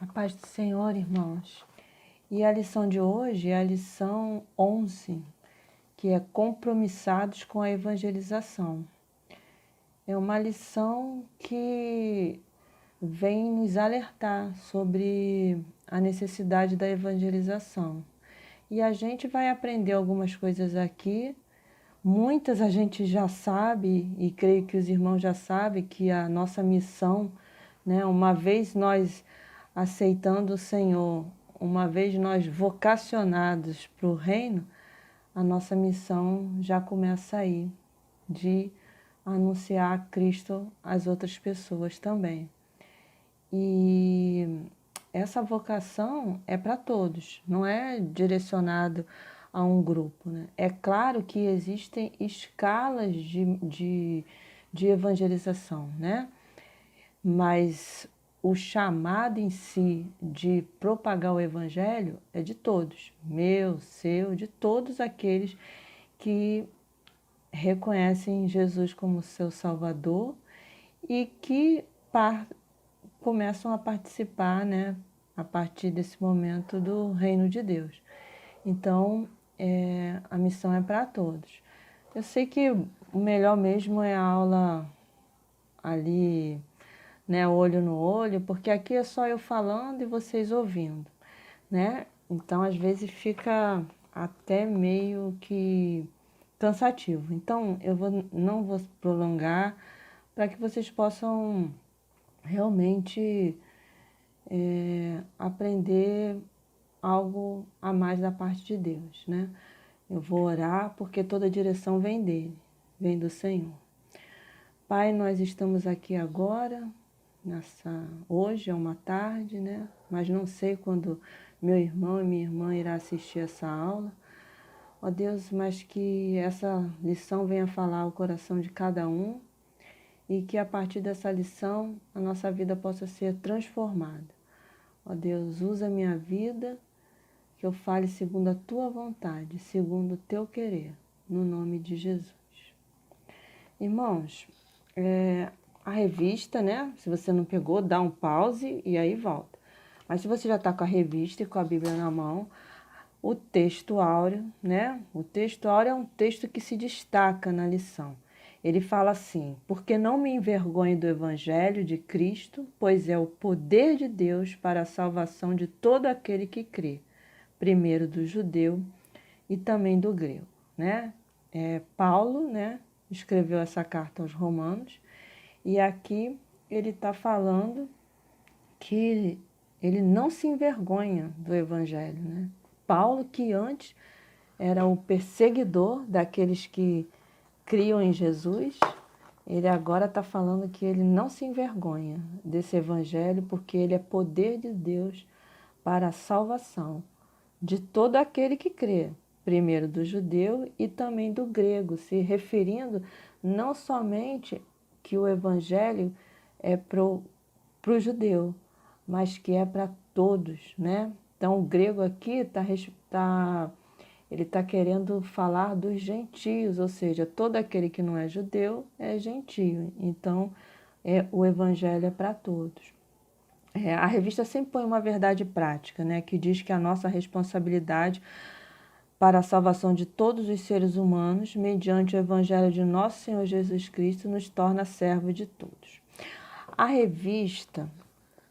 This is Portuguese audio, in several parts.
A paz do Senhor, irmãos. E a lição de hoje é a lição 11, que é compromissados com a evangelização. É uma lição que vem nos alertar sobre a necessidade da evangelização. E a gente vai aprender algumas coisas aqui. Muitas a gente já sabe, e creio que os irmãos já sabem, que a nossa missão, né, uma vez nós aceitando o Senhor, uma vez nós vocacionados para o reino, a nossa missão já começa aí, de anunciar Cristo às outras pessoas também. E essa vocação é para todos, não é direcionado a um grupo, né? É claro que existem escalas de evangelização, né? Mas o chamado em si de propagar o evangelho é de todos, meu, seu, de todos aqueles que reconhecem Jesus como seu Salvador e que começam a participar, né, a partir desse momento do reino de Deus. Então, a missão é para todos. Eu sei que o melhor mesmo é a aula ali, né, olho no olho, porque aqui é só eu falando e vocês ouvindo, né? Então, às vezes fica até meio que cansativo. Então, não vou prolongar para que vocês possam realmente aprender algo a mais da parte de Deus, né? Eu vou orar porque toda a direção vem dele, vem do Senhor. Pai, nós estamos aqui agora, hoje é uma tarde, né? Mas não sei quando meu irmão e minha irmã irá assistir essa aula. Ó Deus, mas que essa lição venha falar ao coração de cada um e que a partir dessa lição a nossa vida possa ser transformada. Ó Deus, usa a minha vida, que eu fale segundo a tua vontade, segundo o teu querer, no nome de Jesus. Irmãos, a revista, né? Se você não pegou, dá um pause e aí volta. Mas se você já está com a revista e com a Bíblia na mão, o texto áureo, né? O texto áureo é um texto que se destaca na lição. Ele fala assim: porque não me envergonho do evangelho de Cristo, pois é o poder de Deus para a salvação de todo aquele que crê, primeiro do judeu e também do grego, né? Paulo, né, escreveu essa carta aos Romanos e aqui ele está falando que ele não se envergonha do evangelho, né? Paulo, que antes era o perseguidor daqueles que criam em Jesus, ele agora está falando que ele não se envergonha desse evangelho porque ele é poder de Deus para a salvação de todo aquele que crê, primeiro do judeu e também do grego, se referindo não somente que o evangelho é para o judeu, mas que é para todos, né? Então, o grego aqui ele está querendo falar dos gentios, ou seja, todo aquele que não é judeu é gentio. Então, o evangelho é para todos. A revista sempre põe uma verdade prática, né, que diz que a nossa responsabilidade para a salvação de todos os seres humanos, mediante o evangelho de nosso Senhor Jesus Cristo, nos torna servo de todos. A revista,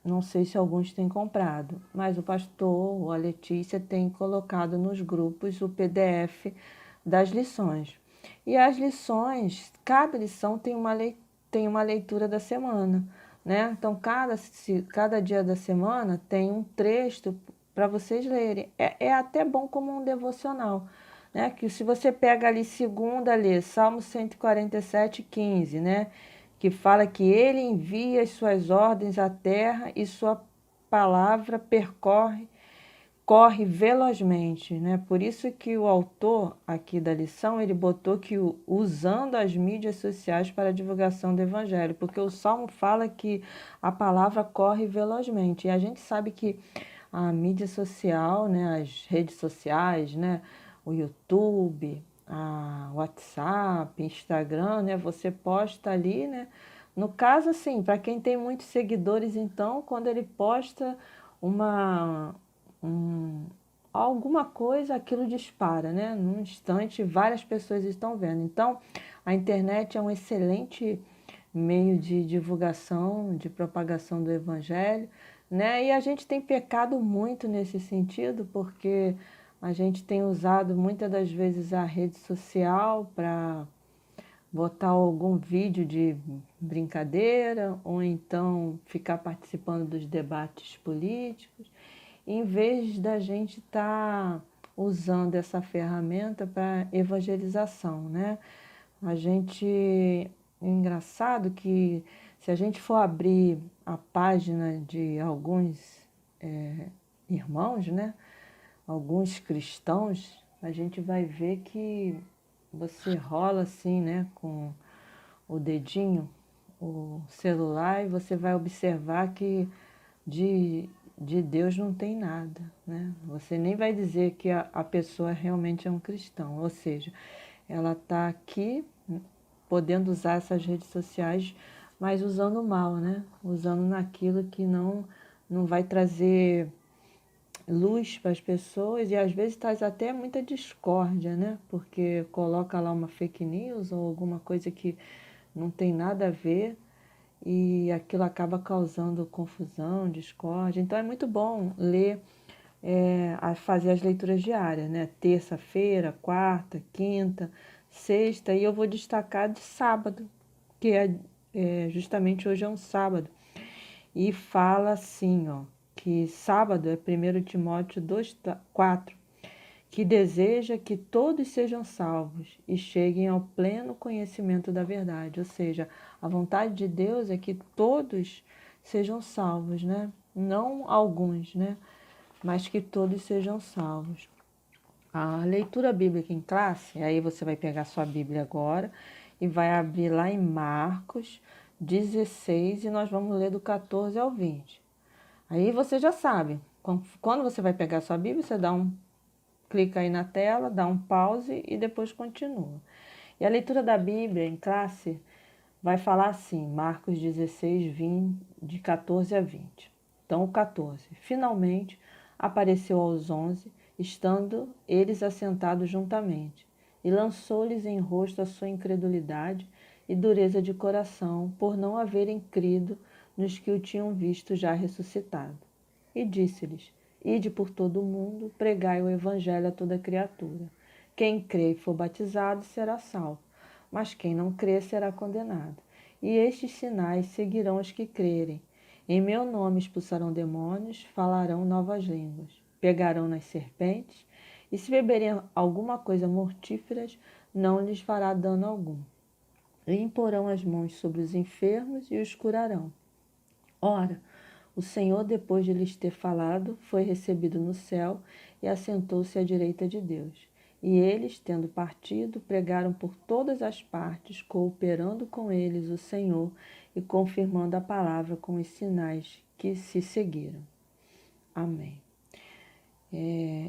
não sei se alguns têm comprado, mas o pastor ou a Letícia tem colocado nos grupos o PDF das lições. E as lições, cada lição tem uma leitura da semana, né? Então, cada dia da semana tem um texto para vocês lerem. É até bom como um devocional, né? Que se você pega ali segunda, lê Salmo 147:15, né? Que fala que ele envia as suas ordens à terra e sua palavra corre velozmente, né? Por isso que o autor aqui da lição, ele botou que usando as mídias sociais para a divulgação do evangelho, porque o Salmo fala que a palavra corre velozmente. E a gente sabe que a mídia social, né, as redes sociais, né, o YouTube, a WhatsApp, Instagram, né, você posta ali, né? No caso, assim, para quem tem muitos seguidores, então, quando ele posta uma, um, alguma coisa, aquilo dispara, né? Num instante, várias pessoas estão vendo. Então, a internet é um excelente meio de divulgação, de propagação do evangelho, né? E a gente tem pecado muito nesse sentido, porque a gente tem usado muitas das vezes a rede social para botar algum vídeo de brincadeira ou então ficar participando dos debates políticos, em vez da gente estar usando essa ferramenta para evangelização, né? A gente, engraçado que se a gente for abrir a página de alguns irmãos, né? Alguns cristãos, a gente vai ver que você rola assim, né? Com o dedinho, o celular, e você vai observar que de Deus não tem nada, né? Você nem vai dizer que a pessoa realmente é um cristão, ou seja, ela está aqui podendo usar essas redes sociais, mas usando mal, né? Usando naquilo que não vai trazer luz para as pessoas e às vezes traz até muita discórdia, né? Porque coloca lá uma fake news ou alguma coisa que não tem nada a ver e aquilo acaba causando confusão, discórdia. Então é muito bom ler, fazer as leituras diárias, né? Terça-feira, quarta, quinta, sexta, e eu vou destacar de sábado, que justamente hoje é um sábado. E fala assim, ó, que sábado é 1 Timóteo 2:4, que deseja que todos sejam salvos e cheguem ao pleno conhecimento da verdade. Ou seja, a vontade de Deus é que todos sejam salvos, né? Não alguns, né? Mas que todos sejam salvos. A leitura bíblica em classe, aí você vai pegar sua Bíblia agora e vai abrir lá em Marcos 16 e nós vamos ler do 14 ao 20. Aí você já sabe, quando você vai pegar sua Bíblia, você clica aí na tela, dá um pause e depois continua. E a leitura da Bíblia em classe vai falar assim, Marcos 16, 20, de 14 a 20. Então, o 14. Finalmente apareceu aos 11, estando eles assentados juntamente, e lançou-lhes em rosto a sua incredulidade e dureza de coração, por não haverem crido nos que o tinham visto já ressuscitado. E disse-lhes: Ide por todo o mundo, pregai o evangelho a toda criatura. Quem crê e for batizado será salvo, mas quem não crê será condenado. E estes sinais seguirão os que crerem. Em meu nome expulsarão demônios, falarão novas línguas, pegarão nas serpentes, e se beberem alguma coisa mortífera, não lhes fará dano algum. E imporão as mãos sobre os enfermos e os curarão. Ora, o Senhor, depois de lhes ter falado, foi recebido no céu e assentou-se à direita de Deus. E eles, tendo partido, pregaram por todas as partes, cooperando com eles o Senhor e confirmando a palavra com os sinais que se seguiram. Amém.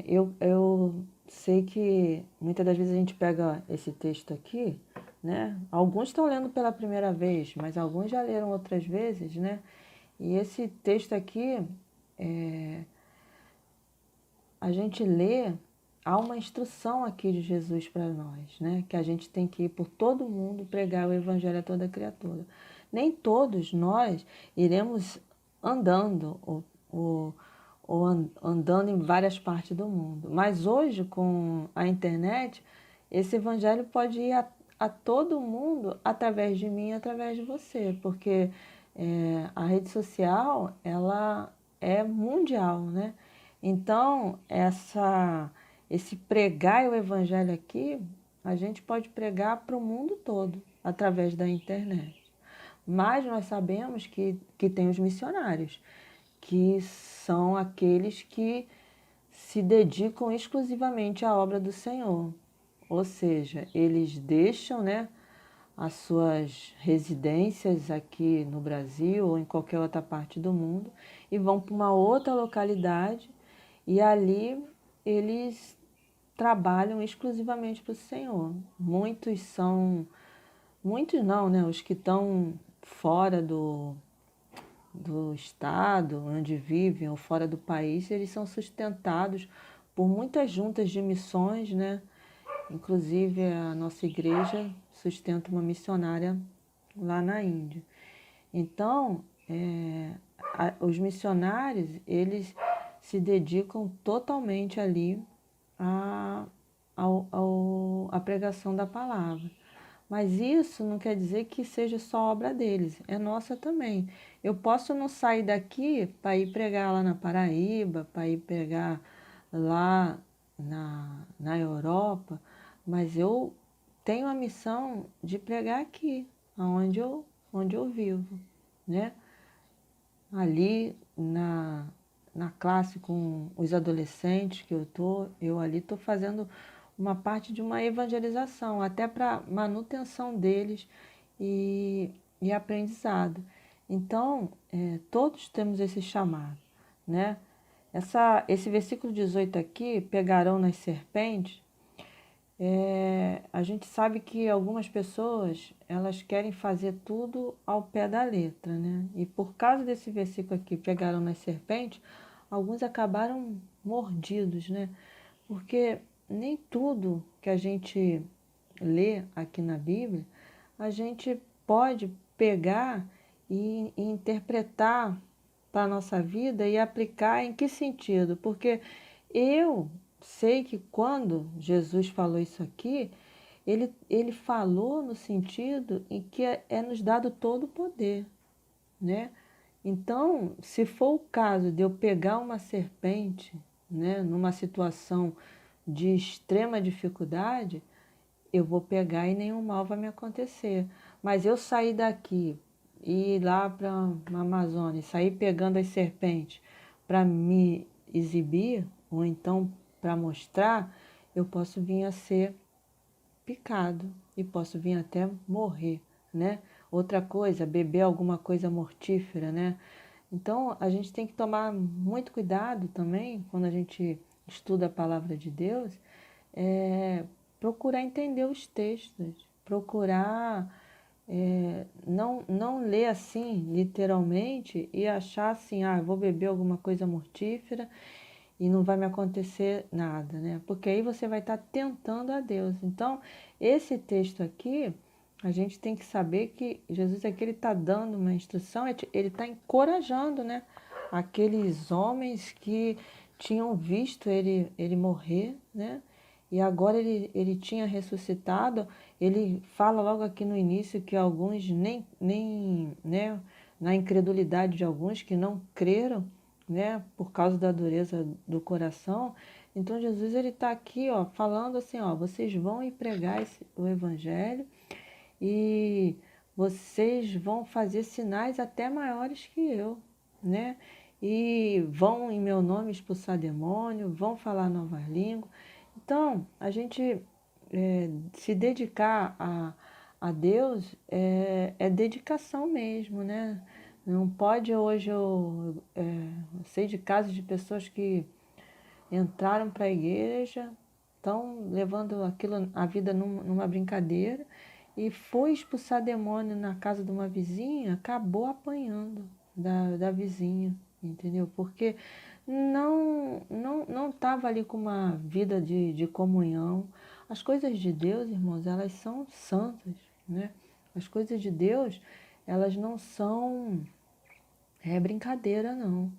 Eu sei que muitas das vezes a gente pega esse texto aqui, né? Alguns estão lendo pela primeira vez, mas alguns já leram outras vezes, né? E esse texto aqui, a gente lê, há uma instrução aqui de Jesus para nós, né? Que a gente tem que ir por todo mundo pregar o evangelho a toda criatura. Nem todos nós iremos andando ou andando em várias partes do mundo. Mas hoje, com a internet, esse evangelho pode ir a todo mundo através de mim, através de você, porque a rede social, ela é mundial, né? Então, esse pregar o evangelho aqui, a gente pode pregar para o mundo todo, através da internet. Mas nós sabemos que tem os missionários, que são aqueles que se dedicam exclusivamente à obra do Senhor. Ou seja, eles deixam, né, as suas residências aqui no Brasil ou em qualquer outra parte do mundo e vão para uma outra localidade e ali eles trabalham exclusivamente para o Senhor. Muitos não, né? Os que estão fora do estado onde vivem ou fora do país, eles são sustentados por muitas juntas de missões, né? Inclusive a nossa igreja sustenta uma missionária lá na Índia. Então, os missionários, eles se dedicam totalmente ali à pregação da palavra. Mas isso não quer dizer que seja só obra deles, é nossa também. Eu posso não sair daqui para ir pregar lá na Paraíba, para ir pregar lá na Europa, mas eu tenho a missão de pregar aqui, onde eu vivo, né? Ali na classe com os adolescentes que eu ali estou fazendo uma parte de uma evangelização, até para manutenção deles e aprendizado. Então, todos temos esse chamado, né? Esse versículo 18 aqui, pegarão nas serpentes, a gente sabe que algumas pessoas, elas querem fazer tudo ao pé da letra, né? E por causa desse versículo aqui, pegaram nas serpentes, alguns acabaram mordidos, né? Porque nem tudo que a gente lê aqui na Bíblia, a gente pode pegar e interpretar para a nossa vida e aplicar em que sentido? Porque eu sei que quando Jesus falou isso aqui, ele falou no sentido em que é nos dado todo o poder, né? Então, se for o caso de eu pegar uma serpente, né, numa situação de extrema dificuldade, eu vou pegar e nenhum mal vai me acontecer. Mas eu sair daqui e ir lá para a Amazônia, e sair pegando as serpentes para me exibir, ou então para mostrar, eu posso vir a ser picado e posso vir até morrer, né? Outra coisa, beber alguma coisa mortífera, né? Então, a gente tem que tomar muito cuidado também, quando a gente estuda a palavra de Deus, procurar entender os textos, procurar não ler assim, literalmente, e achar assim, vou beber alguma coisa mortífera e não vai me acontecer nada, né? Porque aí você vai estar tentando a Deus. Então, esse texto aqui, a gente tem que saber que Jesus aqui ele está dando uma instrução, ele está encorajando, né? Aqueles homens que tinham visto ele morrer, né? E agora ele tinha ressuscitado. Ele fala logo aqui no início que alguns nem né, na incredulidade de alguns que não creram, né, por causa da dureza do coração. Então Jesus ele está aqui, ó, falando assim, ó, vocês vão ir pregar o evangelho e vocês vão fazer sinais até maiores que eu, né? E vão em meu nome expulsar demônio, vão falar novas línguas. Então, a gente se dedicar a Deus é dedicação mesmo, né? Não pode hoje, eu sei de casos de pessoas que entraram para a igreja, estão levando aquilo, a vida numa brincadeira, e foi expulsar demônio na casa de uma vizinha, acabou apanhando da vizinha, entendeu? Porque não estava ali com uma vida de comunhão. As coisas de Deus, irmãos, elas são santas, né? As coisas de Deus, elas não são brincadeira, não,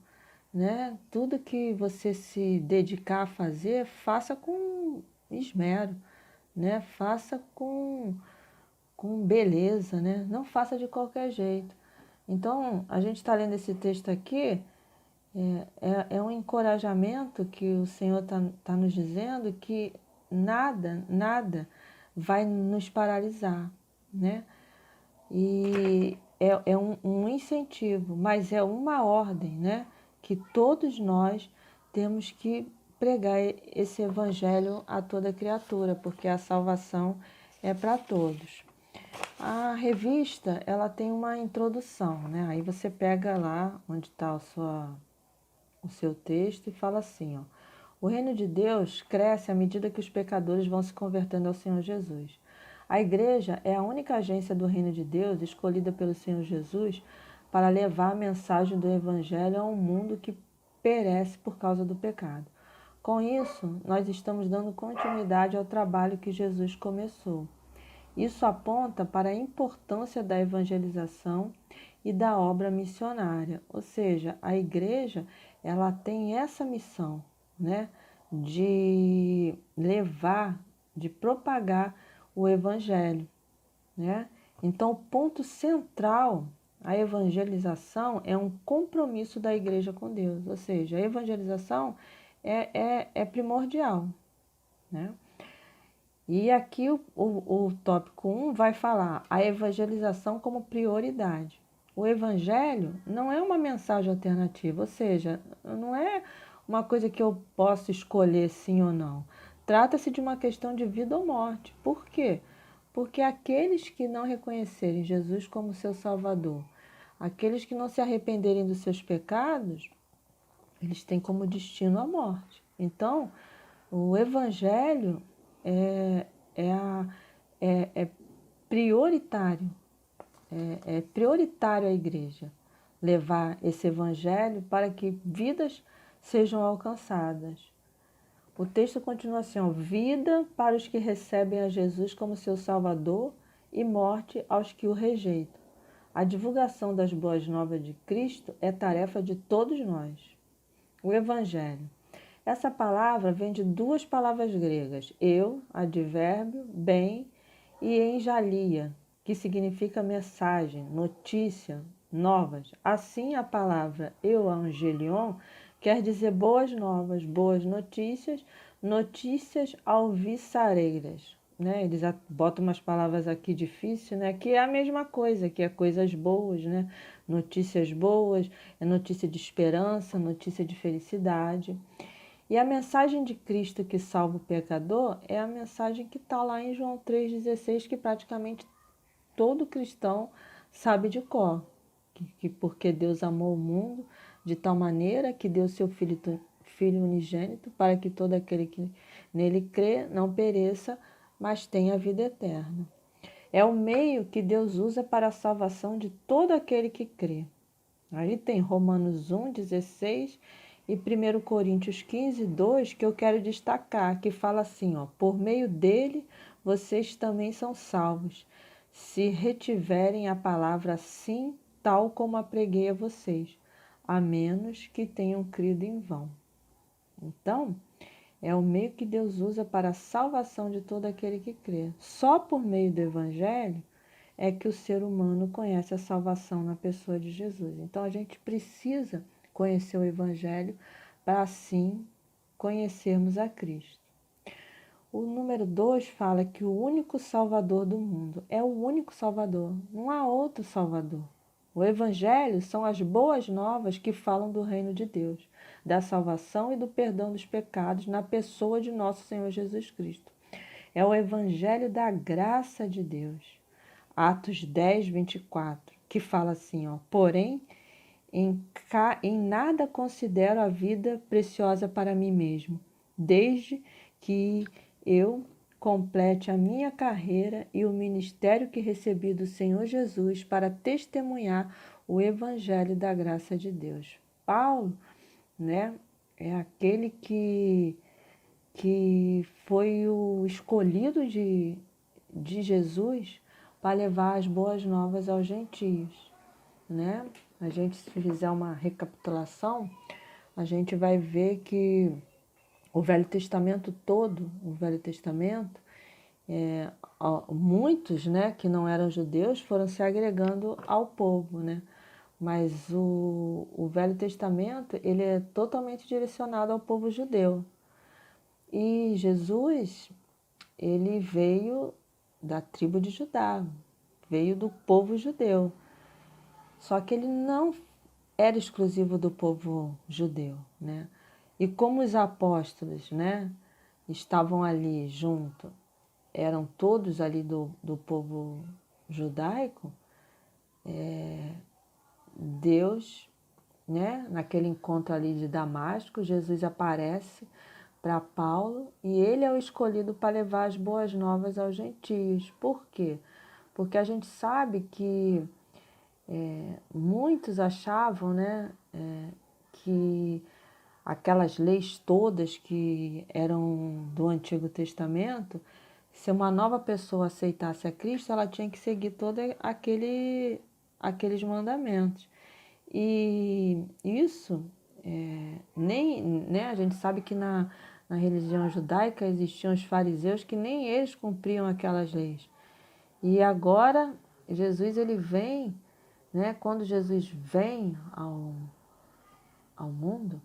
né? Tudo que você se dedicar a fazer, faça com esmero, né? Faça com beleza, né? Não faça de qualquer jeito. Então, a gente está lendo esse texto aqui, é um encorajamento que o Senhor tá nos dizendo que nada vai nos paralisar, né? E é um incentivo, mas é uma ordem, né? Que todos nós temos que pregar esse evangelho a toda criatura, porque a salvação é para todos. A revista, ela tem uma introdução, né? Aí você pega lá onde está o seu texto e fala assim, ó: o reino de Deus cresce à medida que os pecadores vão se convertendo ao Senhor Jesus. A igreja é a única agência do reino de Deus escolhida pelo Senhor Jesus para levar a mensagem do Evangelho a um mundo que perece por causa do pecado. Com isso, nós estamos dando continuidade ao trabalho que Jesus começou. Isso aponta para a importância da evangelização e da obra missionária, ou seja, a igreja ela tem essa missão, né, de levar, de propagar o evangelho, né? Então, o ponto central, a evangelização é um compromisso da igreja com Deus, ou seja, a evangelização é primordial, né? E aqui o tópico 1 vai falar a evangelização como prioridade. O evangelho não é uma mensagem alternativa, ou seja, não é uma coisa que eu posso escolher sim ou não. Trata-se de uma questão de vida ou morte. Por quê? Porque aqueles que não reconhecerem Jesus como seu Salvador, aqueles que não se arrependerem dos seus pecados, eles têm como destino a morte. Então, o evangelho é, é, a, é prioritário, é prioritário à igreja levar esse evangelho para que vidas sejam alcançadas. O texto continua assim, ó, vida para os que recebem a Jesus como seu Salvador e morte aos que o rejeitam. A divulgação das boas novas de Cristo é tarefa de todos nós. O evangelho. Essa palavra vem de duas palavras gregas, advérbio, bem, e enjalia, que significa mensagem, notícia, novas. Assim, a palavra euangelion quer dizer boas novas, boas notícias, notícias alvissareiras. Né? Eles botam umas palavras aqui difíceis, né? Que é a mesma coisa, que é coisas boas, né? Notícias boas, é notícia de esperança, notícia de felicidade. E a mensagem de Cristo que salva o pecador é a mensagem que está lá em João 3,16, que praticamente todo cristão sabe de cor. Que porque Deus amou o mundo de tal maneira que deu seu Filho unigênito para que todo aquele que nele crê não pereça, mas tenha vida eterna. É o meio que Deus usa para a salvação de todo aquele que crê. Aí tem Romanos 1,16 e 1 Coríntios 15:2 que eu quero destacar, que fala assim, ó, por meio dele vocês também são salvos, se retiverem a palavra sim, tal como a preguei a vocês, a menos que tenham crido em vão. Então, é o meio que Deus usa para a salvação de todo aquele que crê. Só por meio do Evangelho é que o ser humano conhece a salvação na pessoa de Jesus. Então, a gente precisa conhecer o Evangelho para, assim, conhecermos a Cristo. O número 2 fala que o único Salvador do mundo é o único Salvador, não há outro Salvador. O Evangelho são as boas novas que falam do reino de Deus, da salvação e do perdão dos pecados na pessoa de nosso Senhor Jesus Cristo. É o Evangelho da graça de Deus. Atos 10:24, que fala assim, ó, porém, em nada considero a vida preciosa para mim mesmo, desde que eu complete a minha carreira e o ministério que recebi do Senhor Jesus para testemunhar o evangelho da graça de Deus. Paulo, né, é aquele que foi o escolhido de Jesus para levar as boas novas aos gentios, né? A gente, se fizer uma recapitulação, a gente vai ver que o Velho Testamento todo, o Velho Testamento, muitos, né, que não eram judeus foram se agregando ao povo, né? Mas o Velho Testamento, ele é totalmente direcionado ao povo judeu. E Jesus, ele veio da tribo de Judá, veio do povo judeu. Só que ele não era exclusivo do povo judeu, né? E como os apóstolos, né, estavam ali junto, eram todos ali do povo judaico, Deus, né, naquele encontro ali de Damasco, Jesus aparece para Paulo e ele é o escolhido para levar as boas novas aos gentios. Por quê? Porque a gente sabe que muitos achavam, né, que aquelas leis todas que eram do Antigo Testamento, se uma nova pessoa aceitasse a Cristo, ela tinha que seguir todos aqueles mandamentos. E isso, nem, né, a gente sabe que na religião judaica existiam os fariseus que nem eles cumpriam aquelas leis. E agora, Jesus ele vem, né, quando Jesus vem ao mundo,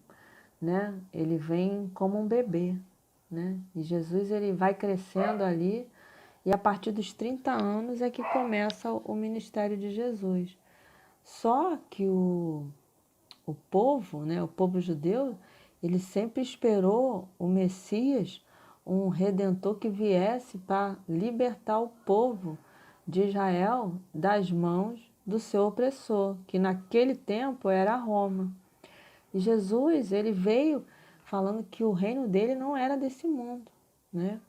né, ele vem como um bebê, né? E Jesus ele vai crescendo ali e a partir dos 30 anos é que começa o ministério de Jesus. Só que o povo, né, o povo judeu, ele sempre esperou o Messias, um redentor que viesse para libertar o povo de Israel das mãos do seu opressor, que naquele tempo era Roma. E Jesus, ele veio falando que o reino dele não era desse mundo, né?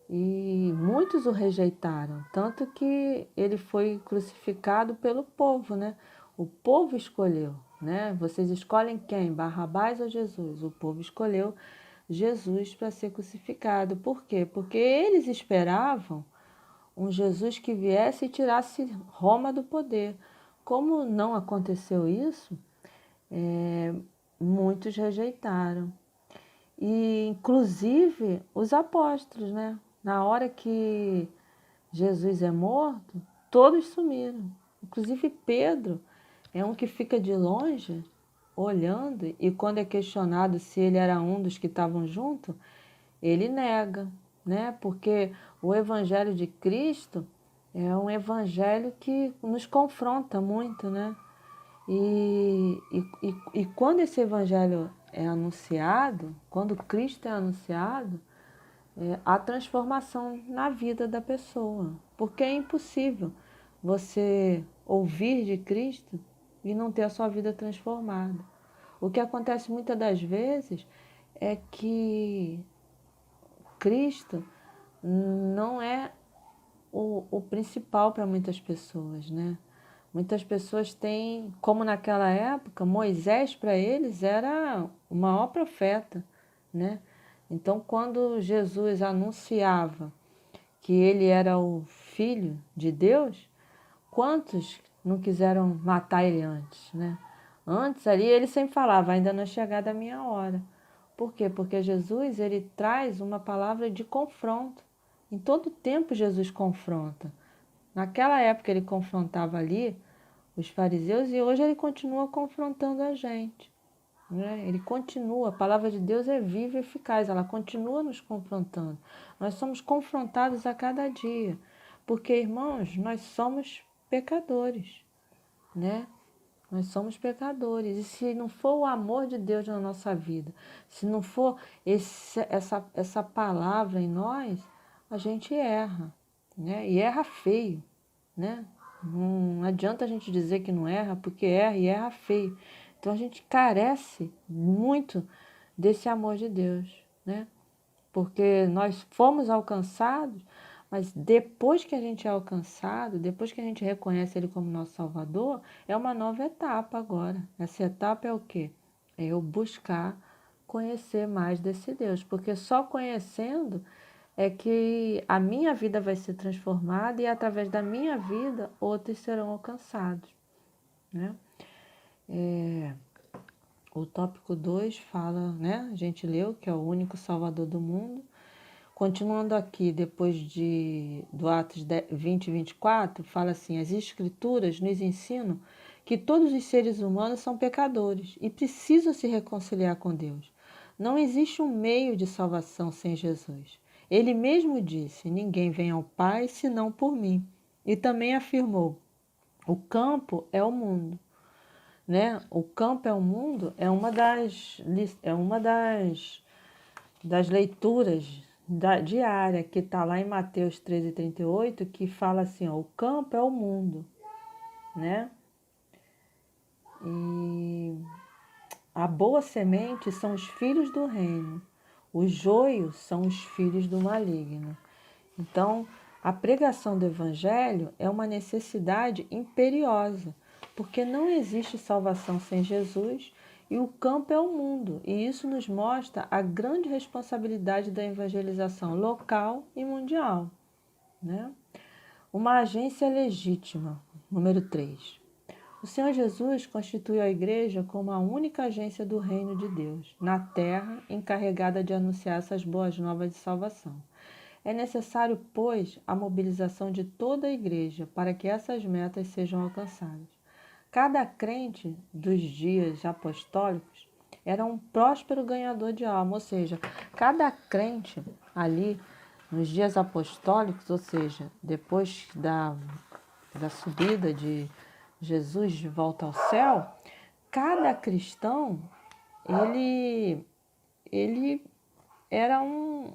E muitos o rejeitaram, tanto que ele foi crucificado pelo povo, né? O povo escolheu, né? Vocês escolhem quem? Barrabás ou Jesus? O povo escolheu Jesus para ser crucificado. Por quê? Porque eles esperavam um Jesus que viesse e tirasse Roma do poder. Como não aconteceu isso, muitos rejeitaram. E, inclusive, os apóstolos, né? Na hora que Jesus é morto, todos sumiram. Inclusive Pedro é um que fica de longe, olhando, e quando é questionado se ele era um dos que estavam junto, ele nega, né? Porque o evangelho de Cristo é um evangelho que nos confronta muito, né? E quando esse evangelho é anunciado, quando Cristo é anunciado, há transformação na vida da pessoa. Porque é impossível você ouvir de Cristo e não ter a sua vida transformada. O que acontece muitas das vezes é que Cristo não é o principal para muitas pessoas, né? Muitas pessoas têm, como naquela época, Moisés para eles era o maior profeta, né? Então, quando Jesus anunciava que ele era o Filho de Deus, quantos não quiseram matar ele antes, né? Antes ali ele sempre falava, ainda não é chegada a minha hora. Por quê? Porque Jesus ele traz uma palavra de confronto. Em todo tempo Jesus confronta. Naquela época ele confrontava ali os fariseus e hoje ele continua confrontando a gente, né? Ele continua, a palavra de Deus é viva e eficaz, ela continua nos confrontando. Nós somos confrontados a cada dia, porque, irmãos, nós somos pecadores, né? Nós somos pecadores. E se não for o amor de Deus na nossa vida, se não for essa palavra em nós, a gente erra, né? E erra feio, né? Não adianta a gente dizer que não erra, porque erra e erra feio. Então a gente carece muito desse amor de Deus, né? Porque nós fomos alcançados, mas depois que a gente é alcançado, depois que a gente reconhece Ele como nosso Salvador, é uma nova etapa agora. Essa etapa é o quê? É eu buscar conhecer mais desse Deus, porque só conhecendo é que a minha vida vai ser transformada e através da minha vida outros serão alcançados, né? O tópico 2 fala, né? A gente leu que é o único Salvador do mundo. Continuando aqui, depois do Atos 20 e 24, fala assim: as Escrituras nos ensinam que todos os seres humanos são pecadores e precisam se reconciliar com Deus. Não existe um meio de salvação sem Jesus. Ele mesmo disse: ninguém vem ao Pai senão por mim. E também afirmou: o campo é o mundo. Né? O campo é o mundo é uma das leituras diária que está lá em Mateus 13:38, que fala assim, ó, o campo é o mundo, né? E a boa semente são os filhos do reino, os joios são os filhos do maligno. Então, a pregação do evangelho é uma necessidade imperiosa, porque não existe salvação sem Jesus e o campo é o mundo. E isso nos mostra a grande responsabilidade da evangelização local e mundial, né? Uma agência legítima, número 3. O Senhor Jesus constituiu a igreja como a única agência do reino de Deus, na terra, encarregada de anunciar essas boas novas de salvação. É necessário, pois, a mobilização de toda a igreja para que essas metas sejam alcançadas. Cada crente dos dias apostólicos era um próspero ganhador de alma, ou seja, cada crente ali nos dias apostólicos, ou seja, depois da subida de Jesus de volta ao céu, cada cristão, ele era um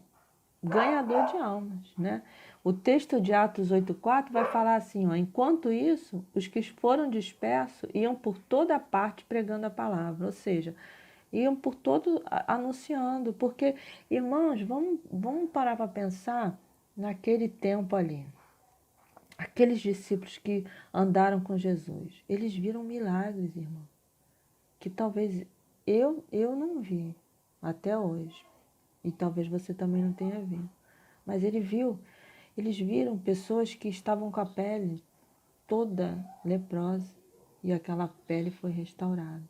ganhador de almas, né? O texto de Atos 8,4 vai falar assim, ó, enquanto isso, os que foram dispersos iam por toda parte pregando a palavra, ou seja, iam por todo anunciando, porque, irmãos, vamos parar para pensar naquele tempo ali. Aqueles discípulos que andaram com Jesus, eles viram milagres, irmão, que talvez eu não vi até hoje, e talvez você também não tenha visto. Mas eles viram pessoas que estavam com a pele toda leprosa e aquela pele foi restaurada.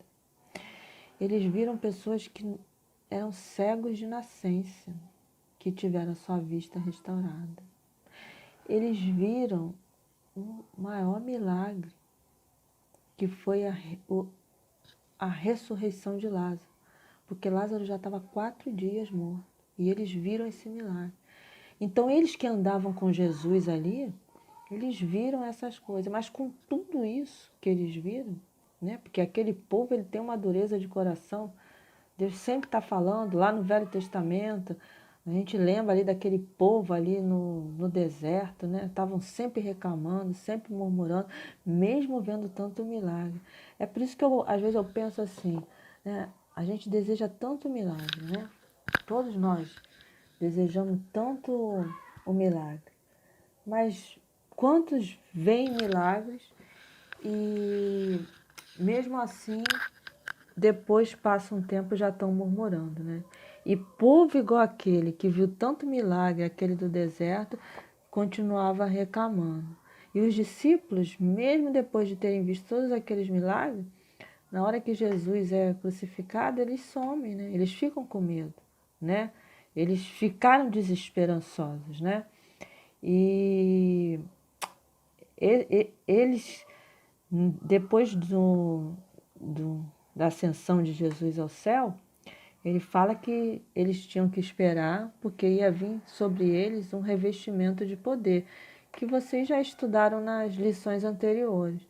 Eles viram pessoas que eram cegos de nascença, que tiveram sua vista restaurada. Eles viram o maior milagre, que foi a ressurreição de Lázaro, porque Lázaro já estava 4 dias morto, e eles viram esse milagre. Então, eles que andavam com Jesus ali, eles viram essas coisas, mas com tudo isso que eles viram, né? Porque aquele povo ele tem uma dureza de coração, Deus sempre está falando, lá no Velho Testamento, a gente lembra ali daquele povo ali no deserto, né? Estavam sempre reclamando, sempre murmurando, mesmo vendo tanto milagre. É por isso que às vezes eu penso assim, né? A gente deseja tanto milagre, né? Todos nós desejamos tanto o milagre. Mas quantos veem milagres e mesmo assim depois passa um tempo e já estão murmurando, né? E povo igual aquele que viu tanto milagre, aquele do deserto, continuava reclamando. E os discípulos, mesmo depois de terem visto todos aqueles milagres, na hora que Jesus é crucificado, eles somem, né? Eles ficam com medo, né? Eles ficaram desesperançosos, né? E eles, depois da ascensão de Jesus ao céu, ele fala que eles tinham que esperar, porque ia vir sobre eles um revestimento de poder, que vocês já estudaram nas lições anteriores.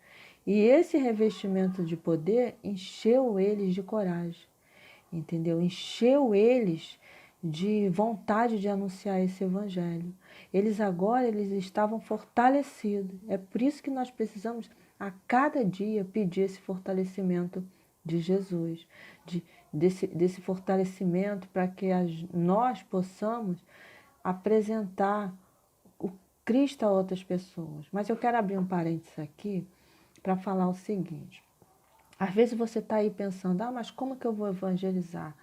E esse revestimento de poder encheu eles de coragem, entendeu? Encheu eles de vontade de anunciar esse evangelho. Eles estavam fortalecidos. É por isso que nós precisamos a cada dia pedir esse fortalecimento de Jesus, desse fortalecimento para que nós possamos apresentar o Cristo a outras pessoas. Mas eu quero abrir um parênteses aqui para falar o seguinte. Às vezes você está aí pensando, mas como que eu vou evangelizar?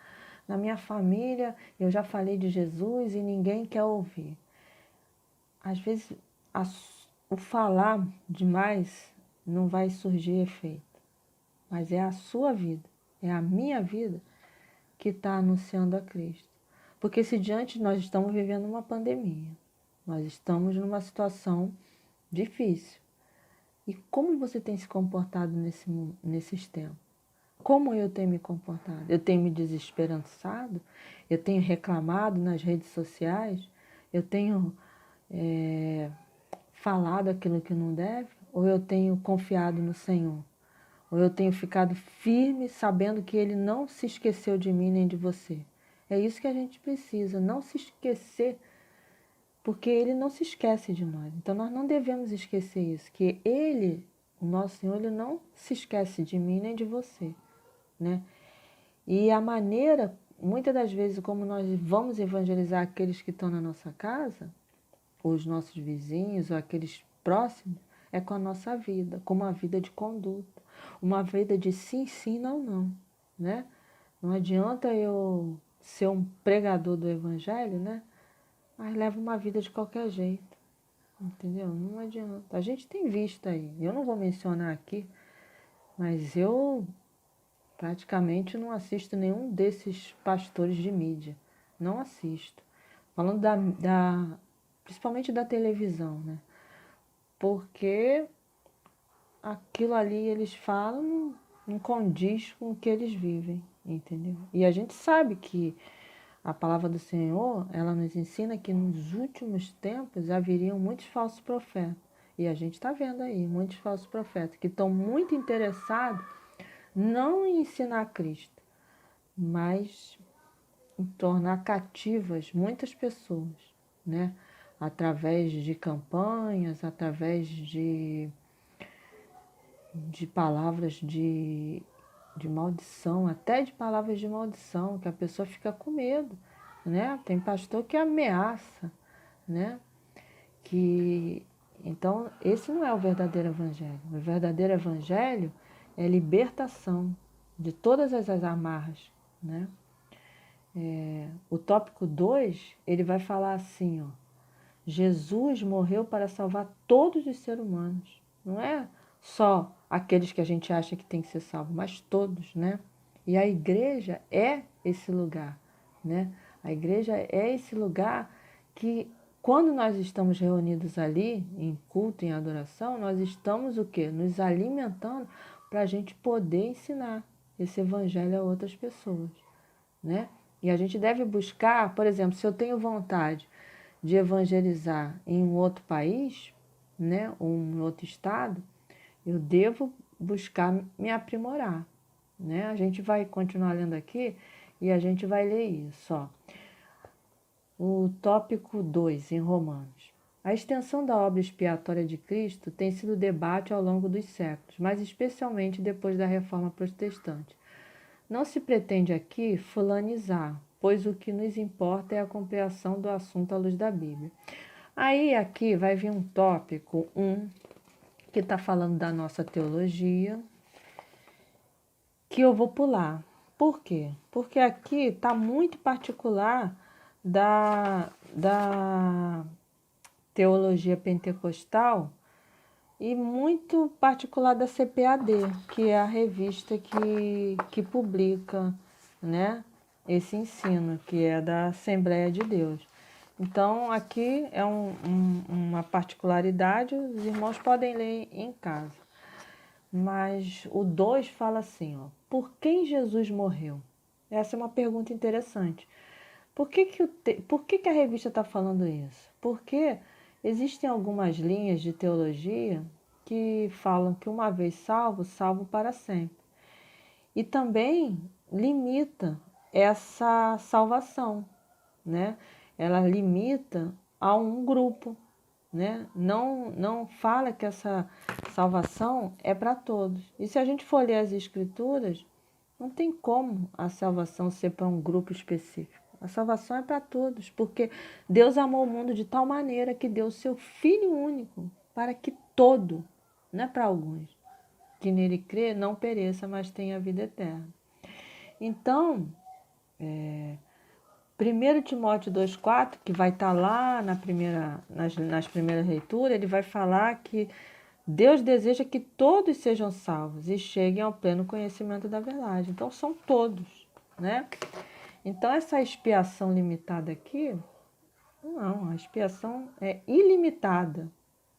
Na minha família eu já falei de Jesus e ninguém quer ouvir. Às vezes o falar demais não vai surgir efeito, mas é a sua vida, é a minha vida que está anunciando a Cristo. Porque se diante nós estamos vivendo uma pandemia, nós estamos numa situação difícil. E como você tem se comportado nesses tempos? Como eu tenho me comportado? Eu tenho me desesperançado? Eu tenho reclamado nas redes sociais? Eu tenho falado aquilo que não deve? Ou eu tenho confiado no Senhor? Ou eu tenho ficado firme sabendo que Ele não se esqueceu de mim nem de você? É isso que a gente precisa, não se esquecer, porque Ele não se esquece de nós. Então nós não devemos esquecer isso, que Ele, o nosso Senhor, Ele não se esquece de mim nem de você, né? E a maneira, muitas das vezes, como nós vamos evangelizar aqueles que estão na nossa casa, os nossos vizinhos ou aqueles próximos, é com a nossa vida, com uma vida de conduta, uma vida de sim, sim, não, não, né? Não adianta eu ser um pregador do evangelho, né? Mas leva uma vida de qualquer jeito, entendeu? Não adianta. A gente tem visto aí, eu não vou mencionar aqui, mas eu praticamente não assisto nenhum desses pastores de mídia. Não assisto. Falando principalmente da televisão, né? Porque aquilo ali eles falam não condiz com o que eles vivem, entendeu? E a gente sabe que a palavra do Senhor, ela nos ensina que nos últimos tempos haveriam muitos falsos profetas. E a gente está vendo aí muitos falsos profetas que estão muito interessados não em ensinar Cristo, mas em tornar cativas muitas pessoas, né? Através de campanhas, através de palavras de maldição, até de palavras de maldição, que a pessoa fica com medo, né? Tem pastor que ameaça, né? Que então esse não é o verdadeiro evangelho. O verdadeiro evangelho é libertação de todas as amarras, né? O tópico 2 ele vai falar assim, ó, Jesus morreu para salvar todos os seres humanos. Não é só aqueles que a gente acha que tem que ser salvo, mas todos, né? E a igreja é esse lugar, né? A igreja é esse lugar que, quando nós estamos reunidos ali, em culto, em adoração, nós estamos o quê? Nos alimentando para a gente poder ensinar esse evangelho a outras pessoas, né? E a gente deve buscar, por exemplo, se eu tenho vontade de evangelizar em um outro país, né, ou um outro estado, eu devo buscar me aprimorar, né? A gente vai continuar lendo aqui e a gente vai ler isso, ó. O tópico 2 em Romanos. A extensão da obra expiatória de Cristo tem sido debate ao longo dos séculos, mas especialmente depois da Reforma Protestante. Não se pretende aqui fulanizar, pois o que nos importa é a compreensão do assunto à luz da Bíblia. Aí aqui vai vir um tópico, que está falando da nossa teologia, que eu vou pular. Por quê? Porque aqui está muito particular da teologia pentecostal e muito particular da CPAD, que é a revista que publica, né, esse ensino, que é da Assembleia de Deus. Então, aqui é uma particularidade, os irmãos podem ler em casa. Mas o 2 fala assim, ó, por quem Jesus morreu? Essa é uma pergunta interessante. Por que a revista está falando isso? Porque existem algumas linhas de teologia que falam que uma vez salvo, salvo para sempre. E também limita essa salvação, né? Ela limita a um grupo, né? Não fala que essa salvação é para todos. E se a gente for ler as Escrituras, não tem como a salvação ser para um grupo específico. A salvação é para todos, porque Deus amou o mundo de tal maneira que deu o seu Filho único para que todo, não é para alguns, que nele crê não pereça, mas tenha vida eterna. Então, 1 Timóteo 2,4, que vai estar lá nas primeiras leituras, ele vai falar que Deus deseja que todos sejam salvos e cheguem ao pleno conhecimento da verdade. Então, são todos, né? Então, essa expiação limitada aqui, não, a expiação é ilimitada.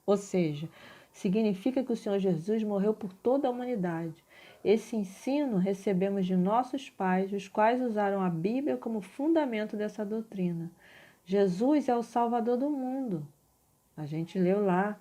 Ou seja, significa que o Senhor Jesus morreu por toda a humanidade. Esse ensino recebemos de nossos pais, os quais usaram a Bíblia como fundamento dessa doutrina. Jesus é o Salvador do mundo. A gente leu lá,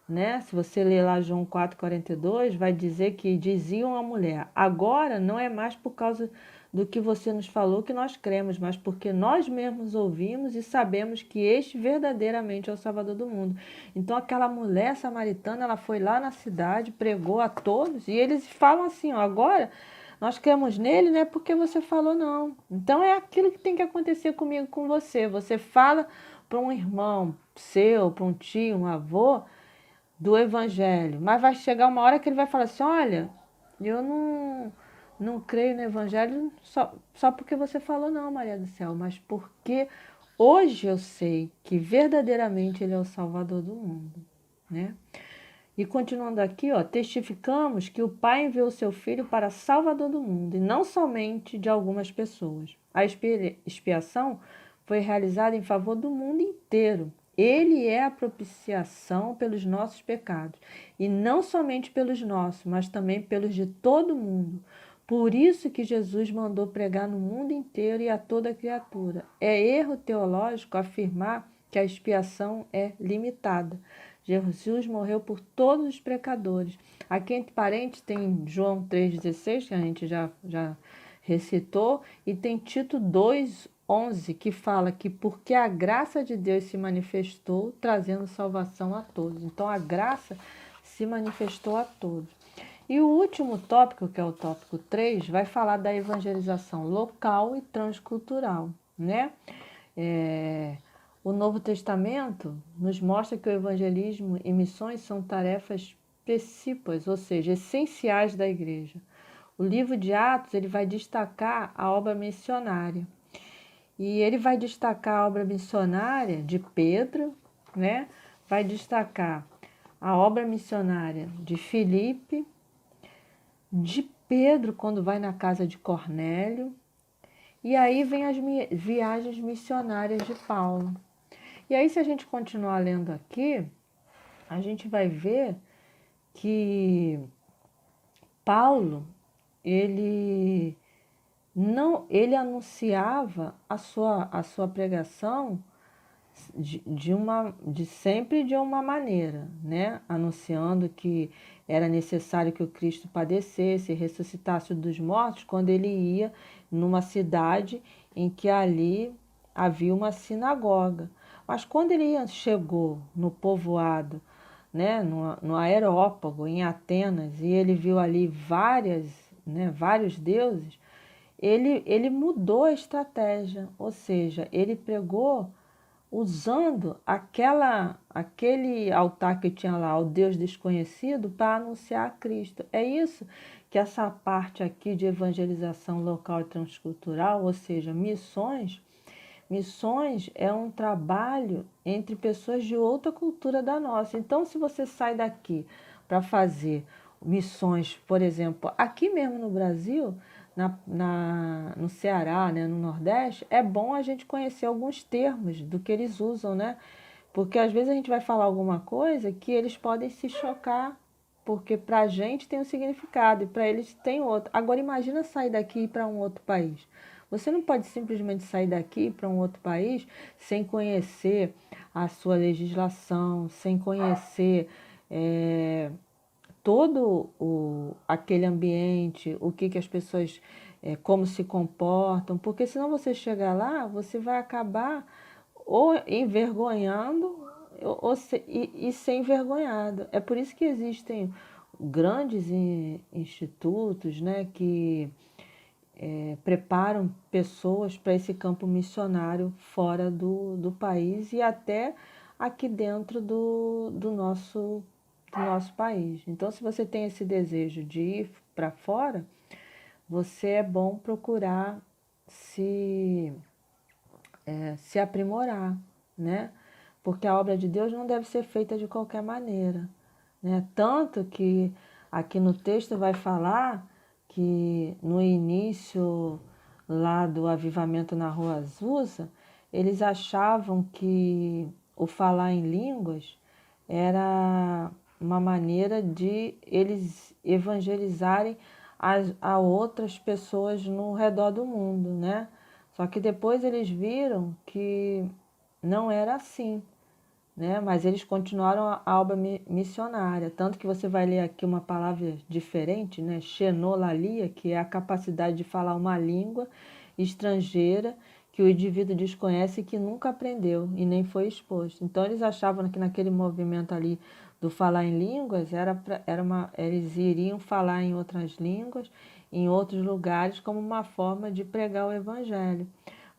né? Se você ler lá João 4,42, vai dizer que diziam à mulher, agora não é mais por causa do que você nos falou que nós cremos, mas porque nós mesmos ouvimos e sabemos que este verdadeiramente é o Salvador do mundo. Então aquela mulher samaritana, ela foi lá na cidade, pregou a todos, e eles falam assim, ó, agora nós cremos nele, não é porque você falou não. Então é aquilo que tem que acontecer comigo, com você. Você fala para um irmão seu, para um tio, um avô, do evangelho, mas vai chegar uma hora que ele vai falar assim, olha, eu não creio no evangelho só porque você falou não, Maria do Céu, mas porque hoje eu sei que verdadeiramente ele é o Salvador do mundo, né? E continuando aqui, ó, testificamos que o Pai enviou o seu Filho para Salvador do mundo, e não somente de algumas pessoas. A expiação foi realizada em favor do mundo inteiro. Ele é a propiciação pelos nossos pecados, e não somente pelos nossos, mas também pelos de todo mundo. Por isso que Jesus mandou pregar no mundo inteiro e a toda criatura. É erro teológico afirmar que a expiação é limitada. Jesus morreu por todos os pecadores. Aqui entre parênteses tem João 3,16, que a gente já recitou, e tem Tito 2,11, que fala que porque a graça de Deus se manifestou, trazendo salvação a todos. Então a graça se manifestou a todos. E o último tópico, que é o tópico 3, vai falar da evangelização local e transcultural, né? O Novo Testamento nos mostra que o evangelismo e missões são tarefas precípuas, ou seja, essenciais da igreja. O livro de Atos ele vai destacar a obra missionária. E ele vai destacar a obra missionária de Pedro, né? Vai destacar a obra missionária de Filipe, de Pedro quando vai na casa de Cornélio, e aí vem as viagens missionárias de Paulo. E aí, se a gente continuar lendo aqui, a gente vai ver que Paulo, ele não, ele anunciava a sua pregação de sempre de uma maneira, né? Anunciando que era necessário que o Cristo padecesse, ressuscitasse dos mortos, quando ele ia numa cidade em que ali havia uma sinagoga. Mas quando ele chegou no povoado, né, no Areópago, em Atenas, e ele viu ali vários deuses, ele mudou a estratégia, ou seja, ele pregou usando aquele altar que tinha lá, o Deus desconhecido, para anunciar a Cristo. É isso que essa parte aqui de evangelização local e transcultural, ou seja, missões é um trabalho entre pessoas de outra cultura da nossa. Então, se você sai daqui para fazer missões, por exemplo, aqui mesmo no Brasil, no Ceará, né, no Nordeste, é bom a gente conhecer alguns termos do que eles usam, né? Porque às vezes a gente vai falar alguma coisa que eles podem se chocar, porque para a gente tem um significado e para eles tem outro. Agora imagina sair daqui e ir para um outro país. Você não pode simplesmente sair daqui para um outro país sem conhecer a sua legislação, sem conhecer todo aquele ambiente, o que as pessoas, como se comportam, porque senão você chegar lá, você vai acabar ou envergonhando e ser envergonhado. É por isso que existem grandes institutos, né, que preparam pessoas para esse campo missionário fora do país e até aqui dentro do nosso país. Então, se você tem esse desejo de ir para fora, você é bom procurar se aprimorar, né? Porque a obra de Deus não deve ser feita de qualquer maneira, né? Tanto que aqui no texto vai falar que no início lá do avivamento na Rua Azusa, eles achavam que o falar em línguas era uma maneira de eles evangelizarem a outras pessoas no redor do mundo, né? Só que depois eles viram que não era assim, né? Mas eles continuaram a obra missionária, tanto que você vai ler aqui uma palavra diferente, né? Xenolalia, que é a capacidade de falar uma língua estrangeira que o indivíduo desconhece e que nunca aprendeu e nem foi exposto. Então eles achavam que naquele movimento ali do falar em línguas eles iriam falar em outras línguas, em outros lugares, como uma forma de pregar o evangelho.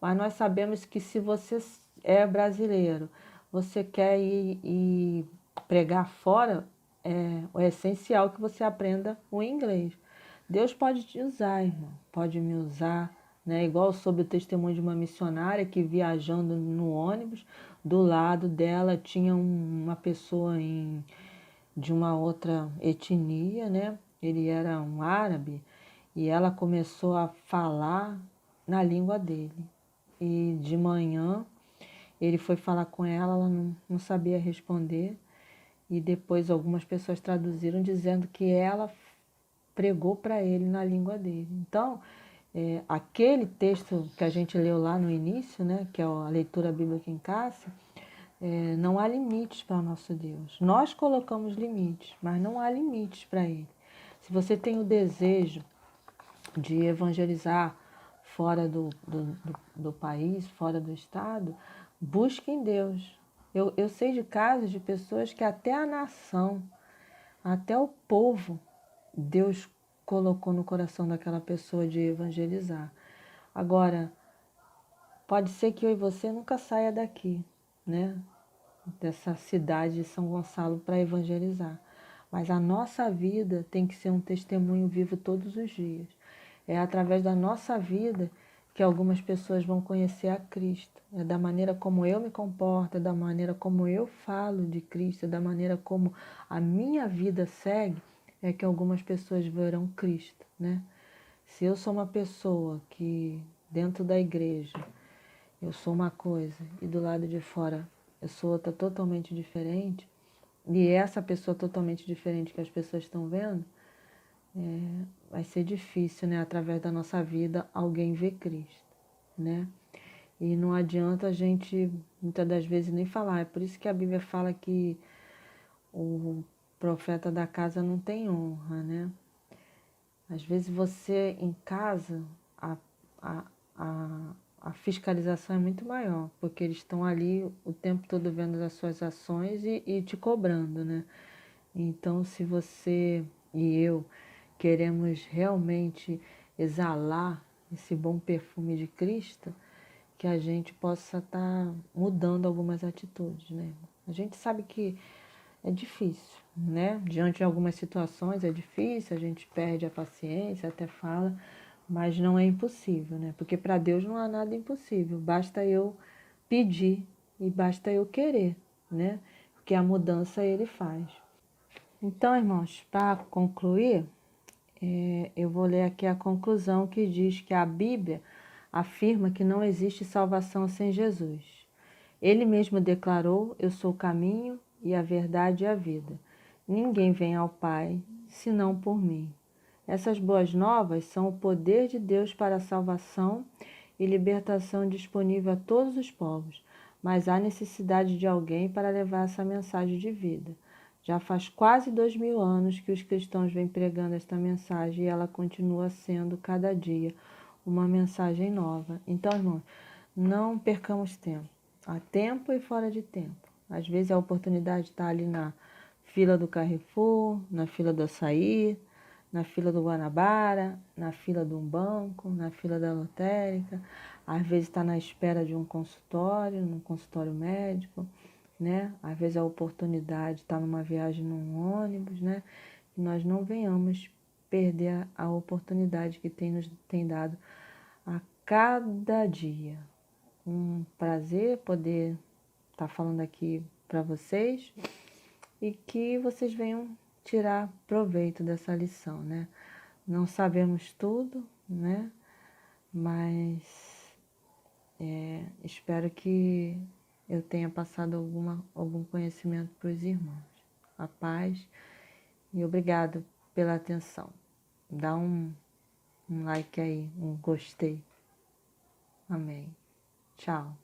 Mas nós sabemos que se você é brasileiro, você quer ir pregar fora, é essencial que você aprenda o inglês. Deus pode te usar, irmão, pode me usar, né? Igual soube o testemunho de uma missionária que viajando no ônibus, do lado dela tinha uma pessoa de uma outra etnia, né? Ele era um árabe e ela começou a falar na língua dele. E de manhã ele foi falar com ela, ela não sabia responder. E depois algumas pessoas traduziram dizendo que ela pregou para ele na língua dele. Então, aquele texto que a gente leu lá no início, né, que é a leitura bíblica em casa, não há limites para o nosso Deus. Nós colocamos limites, mas não há limites para Ele. Se você tem o desejo de evangelizar fora do país, fora do estado, busque em Deus. Eu sei de casos de pessoas que até a nação, até o povo, Deus colocou no coração daquela pessoa de evangelizar. Agora, pode ser que eu e você nunca saia daqui, né? Dessa cidade de São Gonçalo para evangelizar. Mas a nossa vida tem que ser um testemunho vivo todos os dias. É através da nossa vida que algumas pessoas vão conhecer a Cristo. É da maneira como eu me comporto, é da maneira como eu falo de Cristo, é da maneira como a minha vida segue, é que algumas pessoas verão Cristo, né? Se eu sou uma pessoa que dentro da igreja eu sou uma coisa e do lado de fora eu sou outra totalmente diferente, e essa pessoa totalmente diferente que as pessoas estão vendo, vai ser difícil, né? Através da nossa vida, alguém ver Cristo, né? E não adianta a gente, muitas das vezes, nem falar. É por isso que a Bíblia fala que o profeta da casa não tem honra, né? Às vezes você, em casa, a, a, a fiscalização é muito maior, porque eles estão ali o tempo todo vendo as suas ações e te cobrando, né? Então, se você e eu queremos realmente exalar esse bom perfume de Cristo, que a gente possa estar mudando algumas atitudes, né? A gente sabe que é difícil, né? Diante de algumas situações é difícil, a gente perde a paciência, até fala, mas não é impossível, né? Porque para Deus não há nada impossível, basta eu pedir e basta eu querer, né? Porque a mudança Ele faz. Então, irmãos, para concluir, eu vou ler aqui a conclusão que diz que a Bíblia afirma que não existe salvação sem Jesus. Ele mesmo declarou: Eu sou o caminho e a verdade e a vida. Ninguém vem ao Pai senão por mim. Essas boas novas são o poder de Deus para a salvação e libertação disponível a todos os povos, mas há necessidade de alguém para levar essa mensagem de vida. Já faz quase 2000 anos que os cristãos vêm pregando esta mensagem e ela continua sendo, cada dia, uma mensagem nova. Então, irmãos, não percamos tempo. Há tempo e fora de tempo. Às vezes a oportunidade está ali na fila do Carrefour, na fila do açaí, na fila do Guanabara, na fila de um banco, na fila da lotérica. Às vezes está na espera de um consultório, num consultório médico, né? Às vezes a oportunidade está numa viagem num ônibus, né? Que nós não venhamos perder a oportunidade que nos tem dado a cada dia. Um prazer poder estar falando aqui para vocês e que vocês venham tirar proveito dessa lição, né? Não sabemos tudo, né? Mas espero que eu tenha passado algum conhecimento para os irmãos. A paz e obrigado pela atenção. Dá um like aí, um gostei. Amém. Tchau.